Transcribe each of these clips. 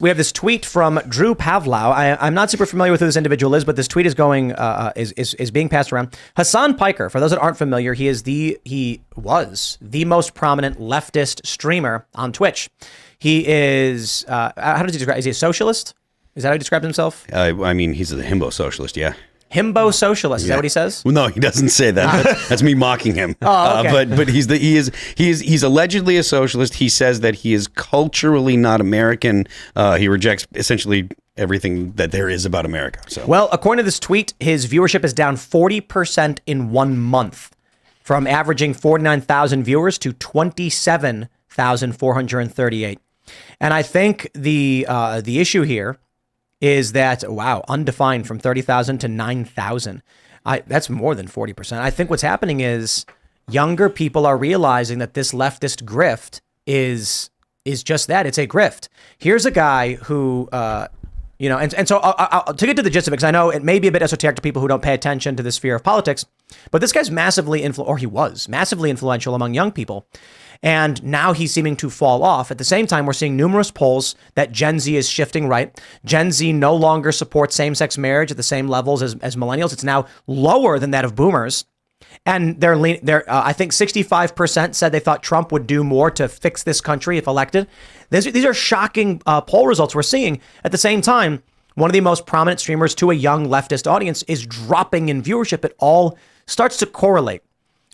We have this tweet from Drew Pavlau. I'm not super familiar with who this individual is, but this tweet is going is being passed around. Hasan Piker, for those that aren't familiar, he was the most prominent leftist streamer on Twitch. He is how does he describe? Is he a socialist? Is that how he describes himself? I mean, he's a himbo socialist, yeah. Himbo socialist, is that what he says? Well, no, he doesn't say that. That's me mocking him. Oh, okay. But he's allegedly a socialist. He says that he is culturally not American. He rejects essentially everything that there is about America. So, well, according to this tweet, his viewership is down 40% in 1 month, from averaging 49,000 viewers to 27,438. And I think the issue here is that, wow, undefined from 30,000 to 9,000. That's more than 40%. I think what's happening is younger people are realizing that this leftist grift is just that. It's a grift. Here's a guy who, and so I'll to get to the gist of it, because I know it may be a bit esoteric to people who don't pay attention to the sphere of politics, but this guy's he was massively influential among young people. And now he's seeming to fall off. At the same time, we're seeing numerous polls that Gen Z is shifting right. Gen Z no longer supports same-sex marriage at the same levels as millennials. It's now lower than that of boomers. And I think 65% said they thought Trump would do more to fix this country if elected. These are shocking poll results we're seeing. At the same time, one of the most prominent streamers to a young leftist audience is dropping in viewership. It all starts to correlate.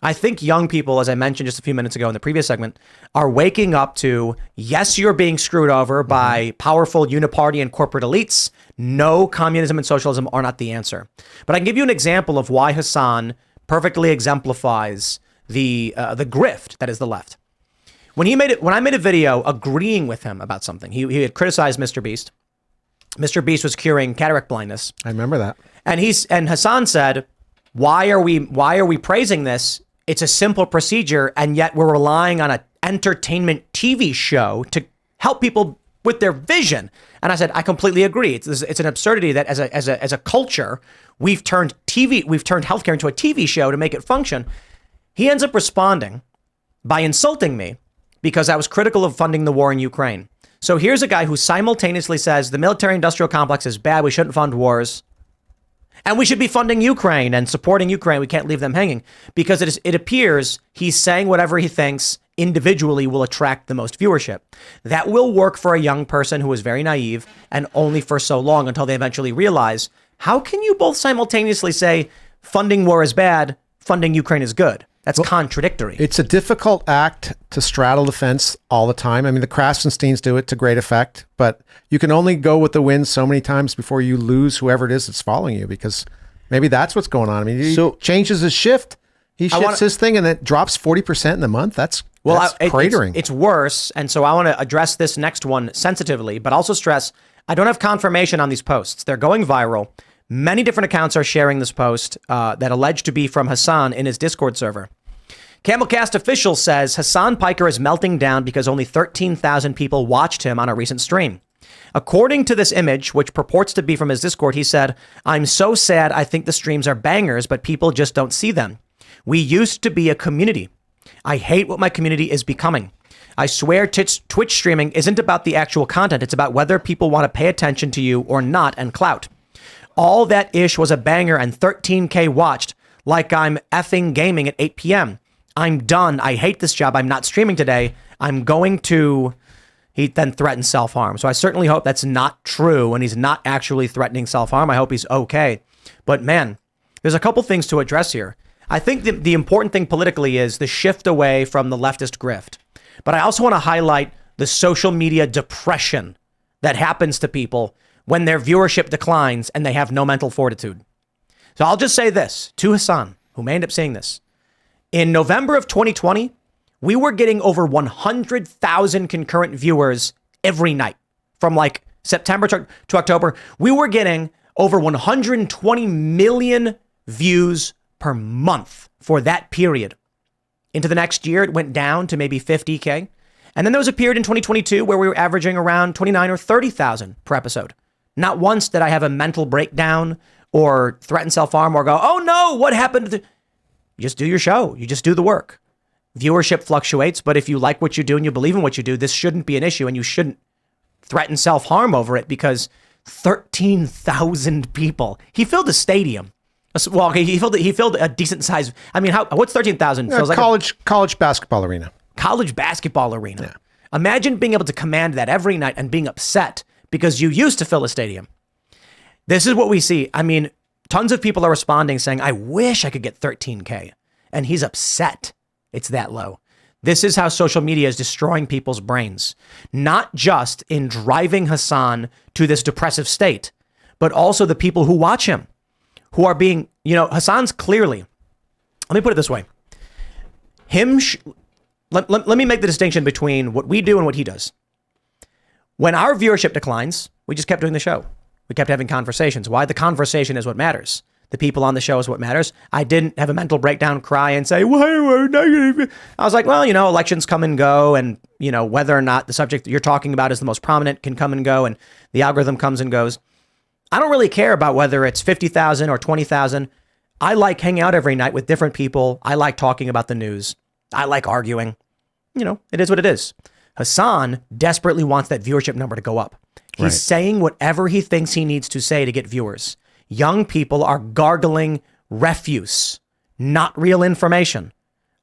I think young people, as I mentioned just a few minutes ago in the previous segment, are waking up to, yes, you're being screwed over by powerful uniparty and corporate elites. No, communism and socialism are not the answer. But I can give you an example of why Hasan perfectly exemplifies the grift that is the left. When I made a video agreeing with him about something, he had criticized Mr. Beast. Mr. Beast was curing cataract blindness. I remember that. And Hasan said, why are we praising this? It's a simple procedure, and yet we're relying on an entertainment TV show to help people with their vision. And I said, I completely agree. It's an absurdity that as a culture, we've turned healthcare into a TV show to make it function. He ends up responding by insulting me because I was critical of funding the war in Ukraine. So here's a guy who simultaneously says the military-industrial complex is bad. We shouldn't fund wars. And we should be funding Ukraine and supporting Ukraine. We can't leave them hanging, because it appears he's saying whatever he thinks individually will attract the most viewership. That will work for a young person who is very naive, and only for so long until they eventually realize, how can you both simultaneously say funding war is bad, funding Ukraine is good? That's contradictory. It's a difficult act to straddle the fence all the time. I mean, the Krasensteins do it to great effect, but you can only go with the wind so many times before you lose whoever it is that's following you, because maybe that's what's going on. I mean, he changes his shift. He shifts his thing and it drops 40% in the month. That's cratering. It's worse. And so I want to address this next one sensitively, but also stress, I don't have confirmation on these posts. They're going viral. Many different accounts are sharing this post that allege to be from Hasan in his Discord server. Camelcast official says Hasan Piker is melting down because only 13,000 people watched him on a recent stream. According to this image, which purports to be from his Discord, he said, "I'm so sad. I think the streams are bangers, but people just don't see them. We used to be a community. I hate what my community is becoming. I swear Twitch streaming isn't about the actual content. It's about whether people want to pay attention to you or not, and clout. All that ish was a banger and 13K watched, like I'm effing gaming at 8 p.m. I'm done. I hate this job. I'm not streaming today. I'm going to..." He then threatened self-harm. So I certainly hope that's not true and he's not actually threatening self-harm. I hope he's okay. But man, there's a couple things to address here. I think the important thing politically is the shift away from the leftist grift. But I also want to highlight the social media depression that happens to people when their viewership declines and they have no mental fortitude. So I'll just say this to Hasan, who may end up seeing this. In November of 2020, we were getting over 100,000 concurrent viewers every night. From like September to October, we were getting over 120 million views per month for that period. Into the next year, it went down to maybe 50K. And then there was a period in 2022 where we were averaging around 29 or 30,000 per episode. Not once did I have a mental breakdown or threaten self-harm or go, oh no, what happened? You just do your show. You just do the work. Viewership fluctuates, but if you like what you do and you believe in what you do, this shouldn't be an issue and you shouldn't threaten self-harm over it because 13,000 people. He filled a stadium. Well, okay, he filled a decent size. I mean, what's 13,000? Feels like college basketball arena. College basketball arena. Yeah. Imagine being able to command that every night and being upset because you used to fill a stadium. This is what we see. I mean, tons of people are responding saying, I wish I could get 13K. And he's upset it's that low. This is how social media is destroying people's brains, not just in driving Hasan to this depressive state, but also the people who watch him, who are being, Hasan's clearly, let me put it this way. Let me make the distinction between what we do and what he does. When our viewership declines, we just kept doing the show. We kept having conversations. Why? The conversation is what matters. The people on the show is what matters. I didn't have a mental breakdown, cry, and say, why are we negative? I was like, well, elections come and go, and, whether or not the subject that you're talking about is the most prominent can come and go, and the algorithm comes and goes. I don't really care about whether it's 50,000 or 20,000. I like hanging out every night with different people. I like talking about the news. I like arguing. It is what it is. Hasan desperately wants that viewership number to go up. He's saying whatever he thinks he needs to say to get viewers. Young people are gargling refuse, not real information.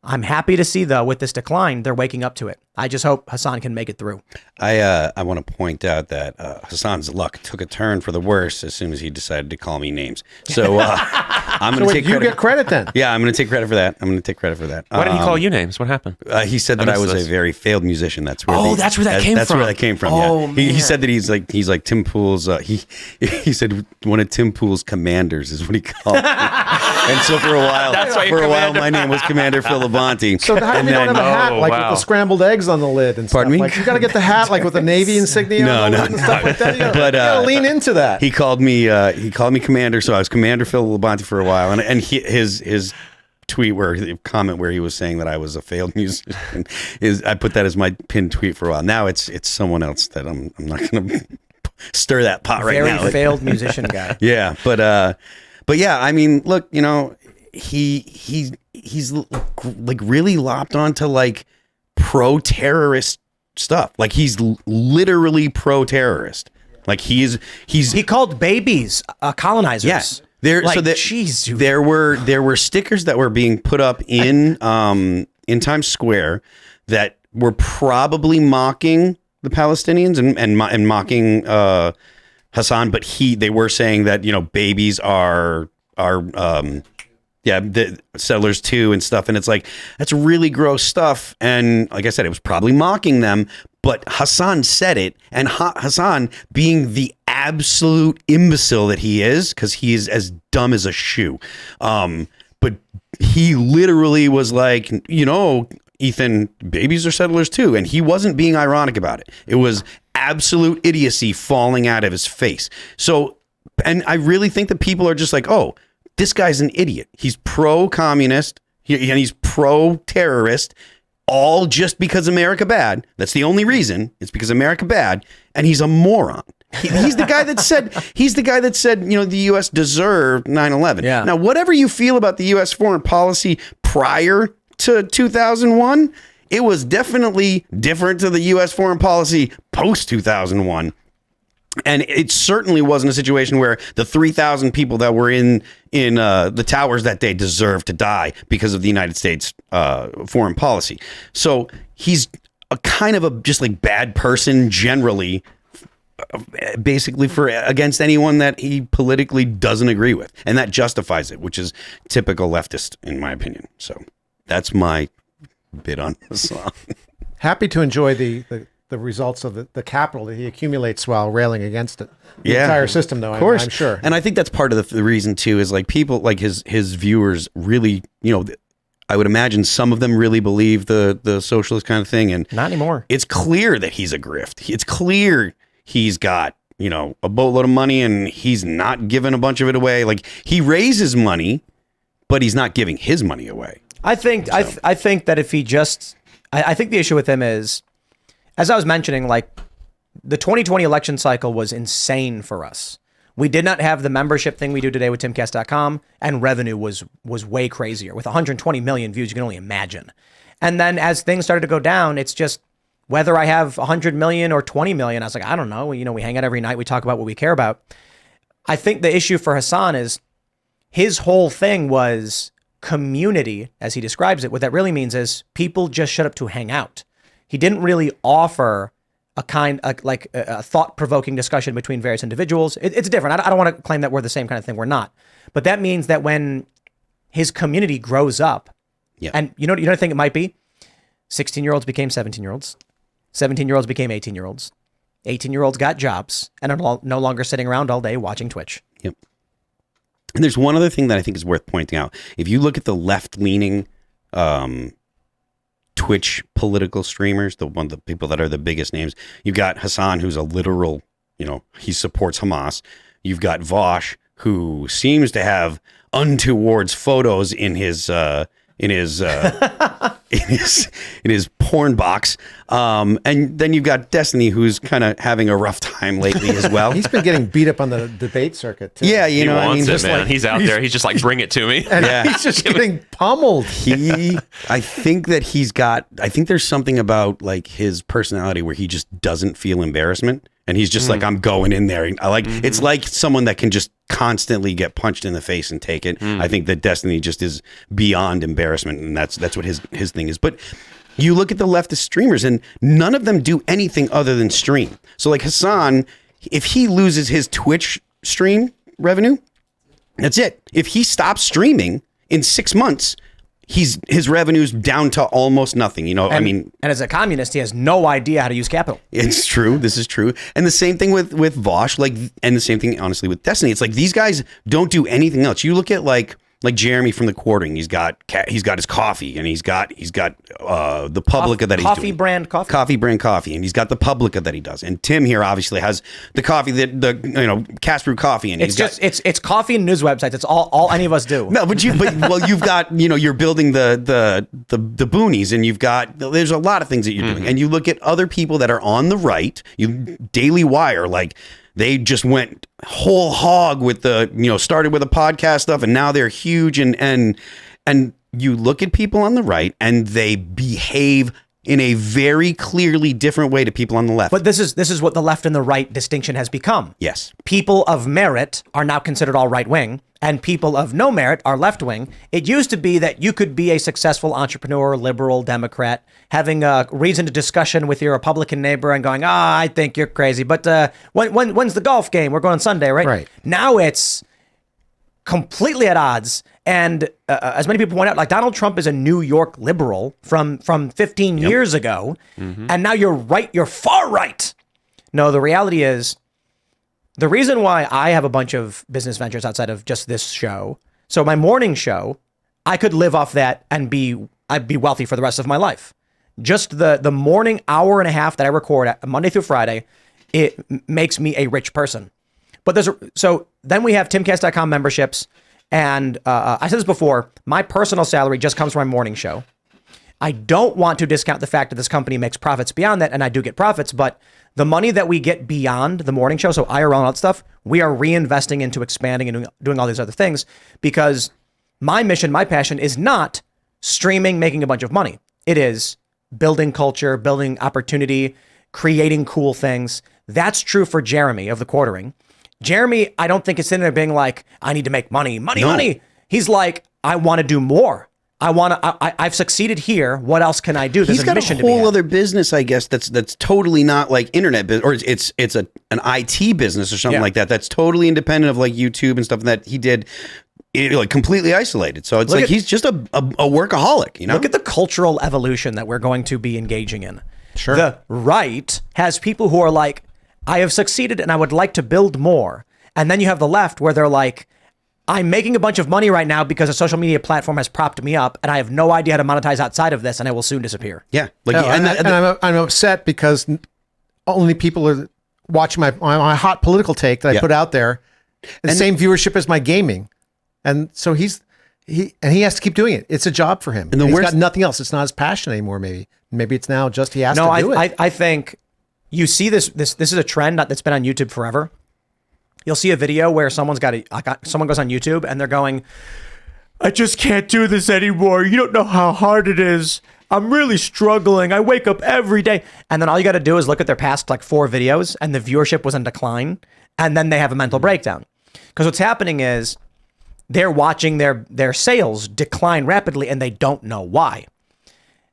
I'm happy to see, though, with this decline, they're waking up to it. I just hope Hasan can make it through. I want to point out that Hasan's luck took a turn for the worse as soon as he decided to call me names. So I'm going to take credit. You get credit then. Yeah, I'm going to take credit for that. Why did he call you names? What happened? He said that I was a very failed musician. That's where that's where that came from. That's where that came from. Oh, yeah. man. He said that he's like Tim Pool's. He said one of Tim Pool's commanders is what he called me. And so for a while, my name was Commander Phil Labonte. So how come you don't have a hat with the scrambled eggs on the lid and stuff? Pardon me? Like you got to get the hat with the Navy insignia on the lid and stuff like that. You gotta lean into that. He called me Commander, so I was Commander Phil Labonte for a while, and his comment where he was saying that I was a failed musician I put that as my pinned tweet for a while. Now it's someone else that I'm not going to stir that pot right now. Very failed musician guy. Yeah, but yeah, I mean, look, he's like really lopped onto like pro-terrorist stuff. Like he's literally pro-terrorist. Like he called babies colonizers. Yeah. There were stickers that were being put up in Times Square that were probably mocking the Palestinians and mocking Hasan, but they were saying that babies are the settlers too and stuff, and it's like that's really gross stuff. And like I said, it was probably mocking them, but Hasan said it, and Hasan, being the absolute imbecile that he is, because he is as dumb as a shoe, but he literally was like, Ethan, babies are settlers too, and he wasn't being ironic about it. It was absolute idiocy falling out of his face. So, and I really think that people are just like, oh, this guy's an idiot. He's pro-communist and he's pro-terrorist, all just because America bad. That's the only reason. It's because America bad, and he's a moron. He's the guy that said the U.S. deserved 9/11. Yeah. Now, whatever you feel about the U.S. foreign policy prior to 2001, it was definitely different to the U.S. foreign policy post 2001. And it certainly wasn't a situation where the 3,000 people that were in the towers that day deserved to die because of the United States foreign policy. So he's a kind of a just like bad person generally, basically against anyone that he politically doesn't agree with, and that justifies it, which is typical leftist in my opinion. So that's my bit on the song. Happy to enjoy the results of the capital that he accumulates while railing against it. The entire system, though, I'm sure. And I think that's part of the reason, too, is like people like his viewers really, I would imagine some of them really believe the socialist kind of thing. And not anymore. It's clear that he's a grift. It's clear he's got, a boatload of money and he's not giving a bunch of it away. Like he raises money, but he's not giving his money away. I think that if he just, I think the issue with him is, as I was mentioning, like the 2020 election cycle was insane for us. We did not have the membership thing we do today with Timcast.com, and revenue was way crazier. With 120 million views, you can only imagine. And then as things started to go down, it's just, whether I have 100 million or 20 million. I was like, I don't know. We hang out every night. We talk about what we care about. I think the issue for Hasan is his whole thing was community, as he describes it. What that really means is people just shut up to hang out. He didn't really offer a thought-provoking discussion between various individuals. It's different. I don't want to claim that we're the same kind of thing. We're not. But that means that when his community grows up, and you know what I think it might be? 16-year-olds became 17-year-olds. 17-year-olds became 18-year-olds. 18-year-olds got jobs and are no longer sitting around all day watching Twitch. Yep. And there's one other thing that I think is worth pointing out. If you look at the left-leaning Twitch political streamers, the people that are the biggest names, you've got Hasan, who's a literal, he supports Hamas. You've got Vosh, who seems to have untowards photos in his in his porn box, and then you've got Destiny, who's kind of having a rough time lately as well. He's been getting beat up on the debate circuit too. Yeah, He wants it, just man. like, He's out there. He's just like, bring it to me. And he's just getting pummeled. I think there's something about like his personality where he just doesn't feel embarrassment. And he's just like, I'm going in there. It's like someone that can just constantly get punched in the face and take it. I think that Destiny just is beyond embarrassment. And that's what his thing is. But you look at the leftist streamers and none of them do anything other than stream. So like Hasan, if he loses his Twitch stream revenue, that's it. If he stops streaming in 6 months, his revenue's down to almost nothing. And as a communist, he has no idea how to use capital. It's true. This is true. And the same thing with Vosh, and the same thing, honestly, with Destiny. It's like these guys don't do anything else. You look at like Jeremy from the Quartering. He's got his coffee, and he's got the Publica that he's doing. Coffee brand coffee, and he's got the Publica that he does. And Tim here obviously has the coffee that cast brew coffee, and it's coffee and news websites. It's all any of us do. No, but you've got you're building the boonies, and there's a lot of things that you're doing, and you look at other people that are on the right. Daily Wire, like. They just went whole hog with started with a podcast stuff, and now they're huge. And you look at people on the right, and they behave in a very clearly different way to people on the left. But this is what the left and the right distinction has become. Yes. People of merit are now considered all right wing, and people of no merit are left wing. It used to be that you could be a successful entrepreneur, liberal, Democrat, having a reasoned discussion with your Republican neighbor and going, I think you're crazy. But when's the golf game? We're going on Sunday, right? Right. Now it's completely at odds. And as many people point out, like Donald Trump is a New York liberal from 15 years ago. And now you're far right. No, the reality is, the reason why I have a bunch of business ventures outside of just this show, so my morning show, I could live off that and I'd be wealthy for the rest of my life. Just the morning hour and a half that I record Monday through Friday, it makes me a rich person. But so then we have Timcast.com memberships. And I said this before, my personal salary just comes from my morning show. I don't want to discount the fact that this company makes profits beyond that, and I do get profits, but the money that we get beyond the morning show, so IRL and all that stuff, we are reinvesting into expanding and doing all these other things, because my mission, my passion is not streaming, making a bunch of money. It is building culture, building opportunity, creating cool things. That's true for Jeremy of the Quartering. Jeremy, I don't think is sitting there being like, I need to make money. He's like, I want to do more. I've succeeded here. What else can I do? He's got a whole other business, I guess, that's totally not like internet business, or it's an IT business or something like that. That's totally independent of like YouTube and stuff that he did, like completely isolated. So it's he's just a workaholic, Look at the cultural evolution that we're going to be engaging in. Sure. The right has people who are like, I have succeeded and I would like to build more. And then you have the left where they're like, I'm making a bunch of money right now because a social media platform has propped me up, and I have no idea how to monetize outside of this, and I will soon disappear. Yeah. I'm upset because only people are watching my hot political take that I put out there. The same viewership as my gaming. And so he has to keep doing it. It's a job for him. And he's got nothing else. It's not his passion anymore, maybe. Maybe it's now just he has to do it. I think you see this is a trend that's been on YouTube forever. You'll see a video where someone goes on YouTube and they're going, I just can't do this anymore. You don't know how hard it is. I'm really struggling. I wake up every day. And then all you got to do is look at their past like 4 videos and the viewership was in decline. And then they have a mental breakdown. Because what's happening is they're watching their sales decline rapidly and they don't know why.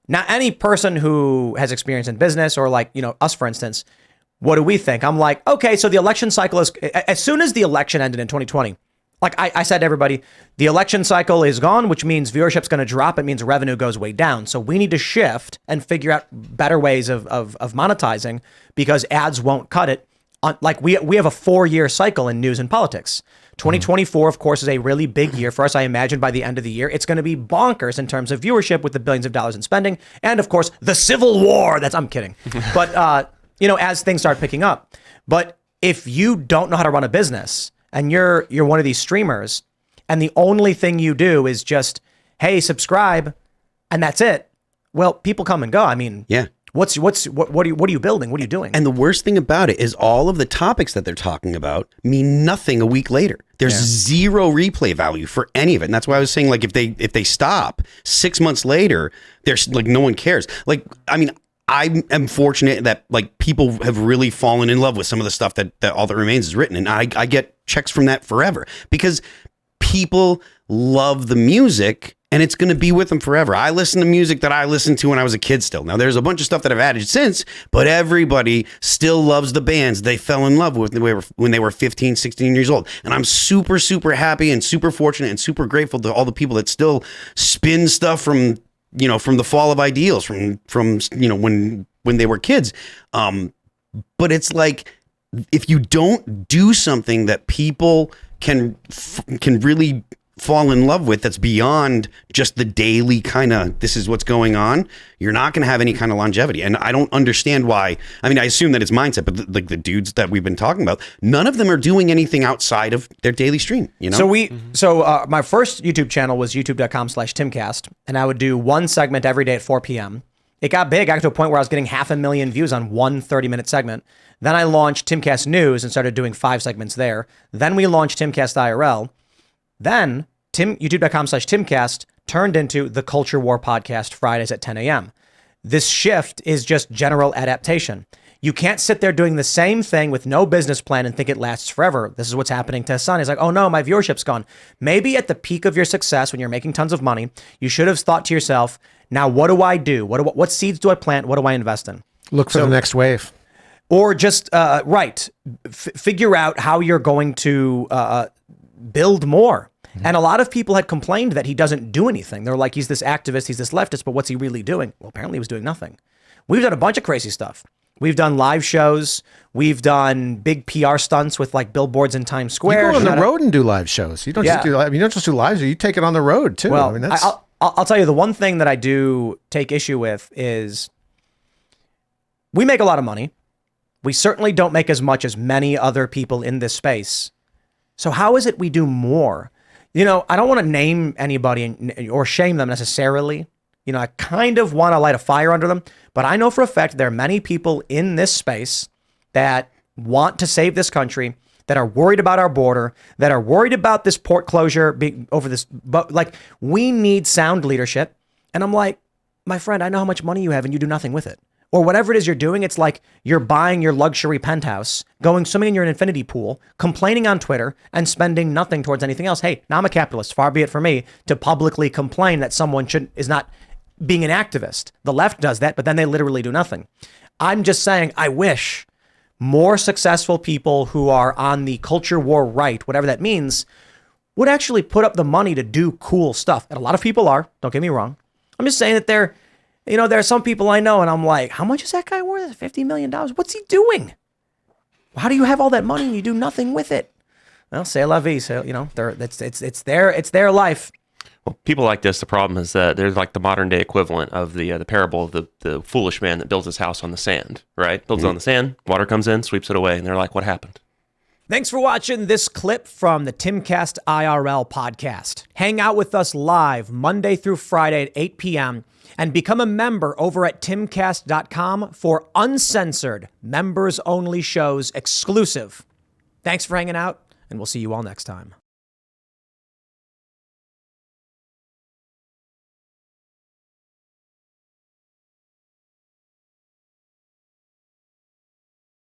Now, any person who has experience in business or like, us, for instance, what do we think? I'm like, okay, so the election cycle is, as soon as the election ended in 2020, like I said to everybody, the election cycle is gone, which means viewership's going to drop. It means revenue goes way down. So we need to shift and figure out better ways of monetizing because ads won't cut it. Like we have a 4-year cycle in news and politics. 2024, of course, is a really big year for us. I imagine by the end of the year, it's going to be bonkers in terms of viewership with the billions of dollars in spending. And of course, the Civil War. I'm kidding. But, as things start picking up. But if you don't know how to run a business and you're one of these streamers and the only thing you do is just, hey, subscribe, and that's it. Well, people come and go. I mean, yeah. What are you building? What are you doing? And the worst thing about it is all of the topics that they're talking about mean nothing a week later. There's zero replay value for any of it. And that's why I was saying, like, if they stop 6 months later, there's like no one cares. Like, I mean, I am fortunate that like people have really fallen in love with some of the stuff that All That Remains is written. And I get checks from that forever because people love the music. And it's going to be with them forever. I listen to music that I listened to when I was a kid still. Now, there's a bunch of stuff that I've added since, but everybody still loves the bands they fell in love with when they were 15, 16 years old. And I'm super, super happy and super fortunate and super grateful to all the people that still spin stuff from the fall of ideals, from when they were kids. But it's like, if you don't do something that people can really fall in love with, that's beyond just the daily kind of, this is what's going on, you're not going to have any kind of longevity. And I don't understand why. I mean, I assume that it's mindset, but the dudes that we've been talking about, none of them are doing anything outside of their daily stream, So my first YouTube channel was youtube.com/Timcast, and I would do one segment every day at 4 p.m. It got big. I got to a point where I was getting 500,000 views on one 30-minute segment. Then I launched Timcast News and started doing 5 segments there. Then we launched Timcast IRL. Then youtube.com/Timcast turned into the Culture War podcast Fridays at 10 a.m. This shift is just general adaptation. You can't sit there doing the same thing with no business plan and think it lasts forever. This is what's happening to Hasan. He's like, oh no, my viewership's gone. Maybe at the peak of your success, when you're making tons of money, you should have thought to yourself, now what do I do? What seeds do I plant? What do I invest in? Look for the next wave. Or just, figure out how you're going to build more. And a lot of people had complained that he doesn't do anything. They're like, he's this activist, he's this leftist, but what's he really doing? Well, apparently he was doing nothing. We've done a bunch of crazy stuff. We've done live shows. We've done big PR stunts with like billboards in Times Square. You go on the road and do live shows. You don't just do live. You take it on the road too. Well, I mean, that's... I'll tell you, the one thing that I do take issue with is we make a lot of money. We certainly don't make as much as many other people in this space. So how is it we do more? I don't want to name anybody or shame them necessarily. I kind of want to light a fire under them, but I know for a fact there are many people in this space that want to save this country, that are worried about our border, that are worried about this port closure being over this. But like, we need sound leadership. And I'm like, my friend, I know how much money you have and you do nothing with it. Or whatever it is you're doing, it's like you're buying your luxury penthouse, going swimming in your infinity pool, complaining on Twitter, and spending nothing towards anything else. Hey, now I'm a capitalist. Far be it for me to publicly complain that someone is not being an activist. The left does that, but then they literally do nothing. I'm just saying, I wish more successful people who are on the culture war right, whatever that means, would actually put up the money to do cool stuff. And a lot of people are, don't get me wrong. I'm just saying that there are some people I know and I'm like, how much is that guy worth? $50 million? What's he doing? How do you have all that money and you do nothing with it? Well, c'est la vie. So, it's their life. Well, people like this, the problem is that they're like the modern day equivalent of the parable of the foolish man that builds his house on the sand, right? Builds it on the sand, water comes in, sweeps it away, and they're like, what happened? Thanks for watching this clip from the Timcast IRL podcast. Hang out with us live Monday through Friday at 8 p.m. and become a member over at timcast.com for uncensored, members-only shows exclusive. Thanks for hanging out, and we'll see you all next time.